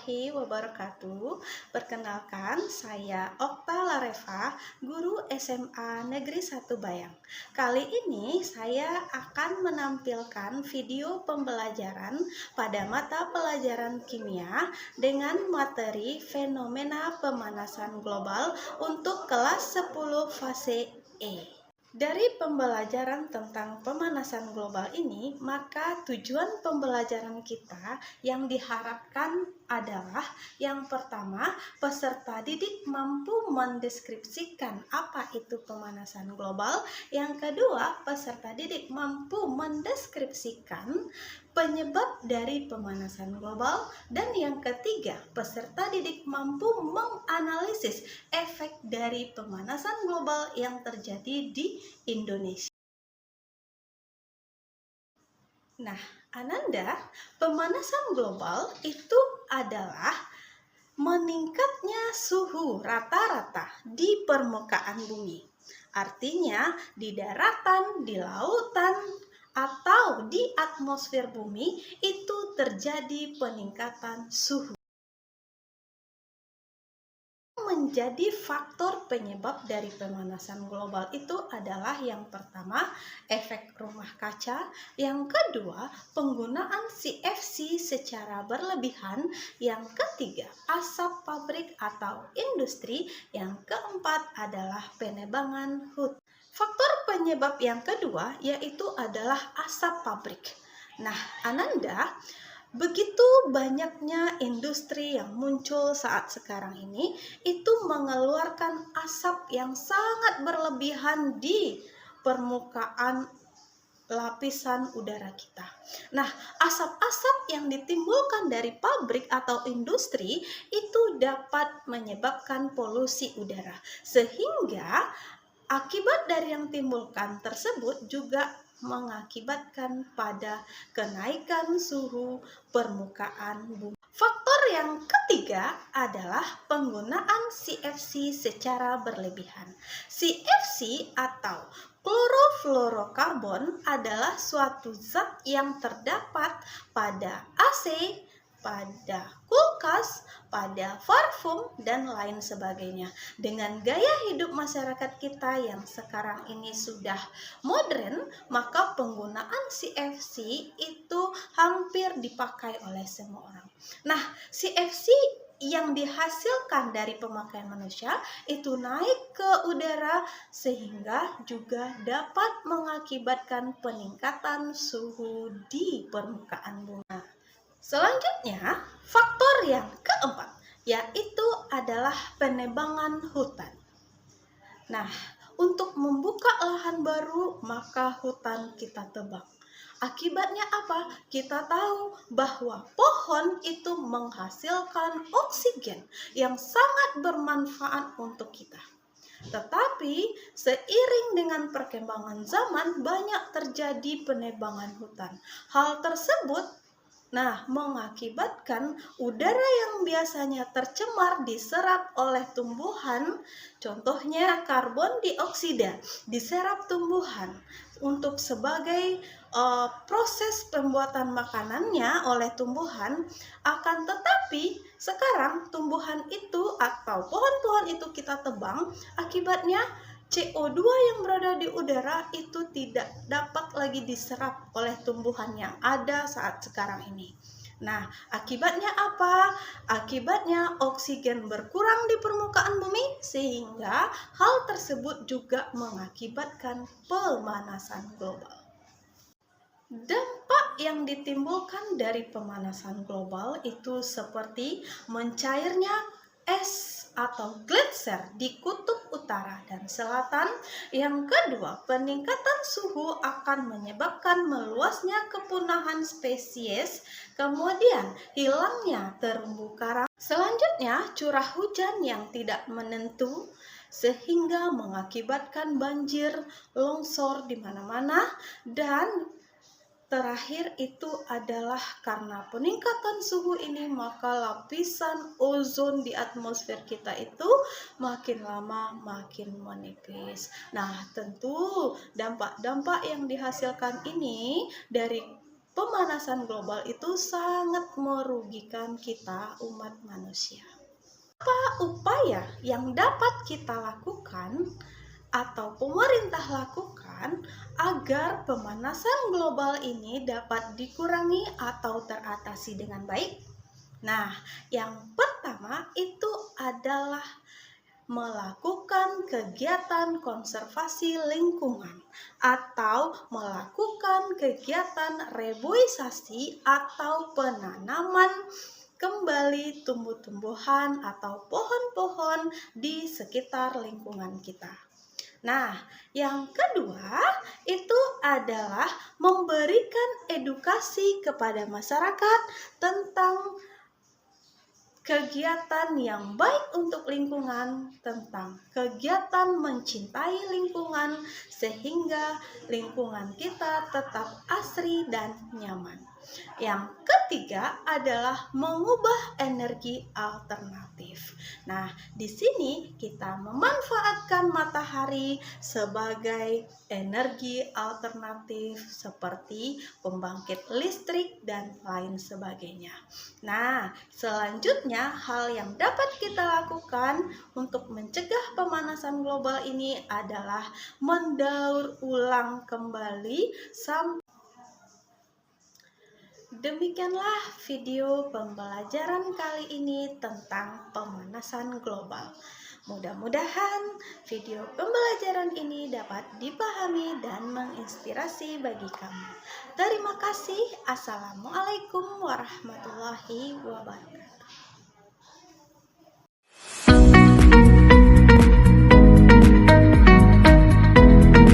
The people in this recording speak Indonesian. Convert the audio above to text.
warahmatullahi wabarakatuh. Perkenalkan, saya Okta Lareva, guru SMA Negeri 1 Bayang. Kali ini saya akan menampilkan video pembelajaran pada mata pelajaran kimia dengan materi fenomena pemanasan global untuk kelas 10 fase E. Dari pembelajaran tentang pemanasan global ini, maka tujuan pembelajaran kita yang diharapkan adalah yang pertama, peserta didik mampu mendeskripsikan apa itu pemanasan global. Yang kedua, peserta didik mampu mendeskripsikan penyebab dari pemanasan global. Dan yang ketiga, peserta didik mampu menganalisis efek dari pemanasan global yang terjadi di Indonesia. Nah, Ananda, pemanasan global itu adalah meningkatnya suhu rata-rata di permukaan bumi. Artinya, di daratan, di lautan, atau di atmosfer bumi itu terjadi peningkatan suhu. Menjadi faktor penyebab dari pemanasan global itu adalah yang pertama, efek rumah kaca, yang kedua, penggunaan CFC secara berlebihan, yang ketiga, asap pabrik atau industri, yang keempat adalah penebangan hutan. Faktor penyebab yang kedua yaitu adalah asap pabrik. Nah, Ananda, begitu banyaknya industri yang muncul saat sekarang ini, itu mengeluarkan asap yang sangat berlebihan di permukaan lapisan udara kita. Nah, asap-asap yang ditimbulkan dari pabrik atau industri itu dapat menyebabkan polusi udara, sehingga akibat dari yang timbulkan tersebut juga mengakibatkan pada kenaikan suhu permukaan bumi. Faktor yang ketiga adalah penggunaan CFC secara berlebihan. CFC atau klorofluorokarbon adalah suatu zat yang terdapat pada AC, pada kulkas, pada parfum, dan lain sebagainya. Dengan gaya hidup masyarakat kita yang sekarang ini sudah modern, maka penggunaan CFC itu hampir dipakai oleh semua orang. Nah, CFC yang dihasilkan dari pemakaian manusia itu naik ke udara sehingga juga dapat mengakibatkan peningkatan suhu di permukaan bumi. Selanjutnya, faktor yang keempat yaitu adalah penebangan hutan. Nah, untuk membuka lahan baru, maka hutan kita tebang. Akibatnya apa? Kita tahu bahwa pohon itu menghasilkan oksigen yang sangat bermanfaat untuk kita. Tetapi seiring dengan perkembangan zaman, banyak terjadi penebangan hutan. Hal tersebut mengakibatkan udara yang biasanya tercemar diserap oleh tumbuhan, contohnya karbon dioksida diserap tumbuhan untuk sebagai proses pembuatan makanannya oleh tumbuhan. Akan tetapi sekarang tumbuhan itu atau pohon-pohon itu kita tebang, akibatnya CO2 yang berada di udara itu tidak dapat lagi diserap oleh tumbuhan yang ada saat sekarang ini. Nah, akibatnya apa? Akibatnya oksigen berkurang di permukaan bumi, sehingga hal tersebut juga mengakibatkan pemanasan global. Dampak yang ditimbulkan dari pemanasan global itu seperti mencairnya es atau gletser di kutub utara dan selatan. Yang kedua, peningkatan suhu akan menyebabkan meluasnya kepunahan spesies, kemudian hilangnya terumbu karang. Selanjutnya, curah hujan yang tidak menentu sehingga mengakibatkan banjir, longsor di mana-mana, dan terakhir itu adalah karena peningkatan suhu ini, maka lapisan ozon di atmosfer kita itu makin lama makin menipis. Nah, tentu dampak-dampak yang dihasilkan ini dari pemanasan global itu sangat merugikan kita umat manusia. Apa upaya yang dapat kita lakukan atau pemerintah lakukan agar pemanasan global ini dapat dikurangi atau teratasi dengan baik? Nah, yang pertama itu adalah melakukan kegiatan konservasi lingkungan atau melakukan kegiatan reboisasi atau penanaman kembali tumbuh-tumbuhan atau pohon-pohon di sekitar lingkungan kita. Nah, yang kedua itu adalah memberikan edukasi kepada masyarakat tentang kegiatan yang baik untuk lingkungan, tentang kegiatan mencintai lingkungan sehingga lingkungan kita tetap asri dan nyaman. Yang ketiga adalah mengubah energi alternatif. Nah, di sini kita memanfaatkan matahari sebagai energi alternatif seperti pembangkit listrik dan lain sebagainya. Nah, selanjutnya hal yang dapat kita lakukan untuk mencegah pemanasan global ini adalah mendaur ulang kembali sampah. Demikianlah video pembelajaran kali ini tentang pemanasan global. Mudah-mudahan video pembelajaran ini dapat dipahami dan menginspirasi bagi kamu. Terima kasih. Assalamualaikum warahmatullahi wabarakatuh.